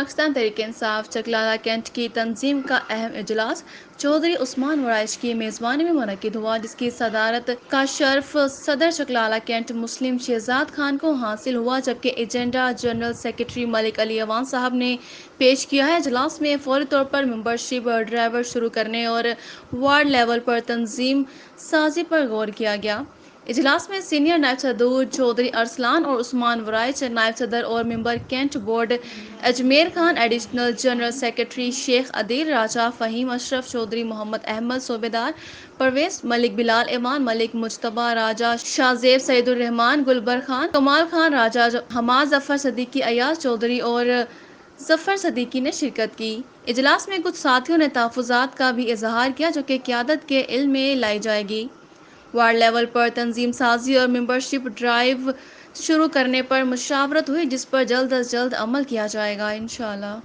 Pakistan Tehreek Insaf Chaklala Kent کی تنظیم کا اہم اجلاس چودھری عثمان ورائش کی میزبانی میں منعقد ہوا، جس کی صدارت کا شرف صدر چکلالہ کینٹ مسلم شہزاد خان کو حاصل ہوا، جبکہ ایجنڈا جنرل سیکرٹری ملک علی اوان صاحب نے پیش کیا ہے۔ اجلاس میں فوری طور پر ممبرشپ ڈرائیو شروع کرنے اور وارڈ لیول پر تنظیم سازی پر غور کیا گیا۔ اجلاس میں سینئر نائب صدور چودھری ارسلان اور عثمان ورائش، نائب صدر اور member cantt board Ajmer Khan, additional general secretary Sheikh Adeel راجہ، فہیم اشرف چودھری، محمد احمد صوبیدار، پرویز ملک، بلال ایمان ملک، مجتبیٰ راجہ، شاہ زیب، سعید الرحمان، گلبر خان، کمال خان راجہ، حماد ظفر صدیقی، ایاز چودھری اور ظفر صدیقی نے شرکت کی۔ اجلاس میں کچھ ساتھیوں نے تحفظات کا بھی اظہار کیا جو کہ قیادت کے علم میں لائی جائے گی۔ وارڈ لیول پر تنظیم سازی اور ممبرشپ ڈرائیو شروع کرنے پر مشاورت ہوئی، جس پر جلد از جلد عمل کیا جائے گا، انشاءاللہ۔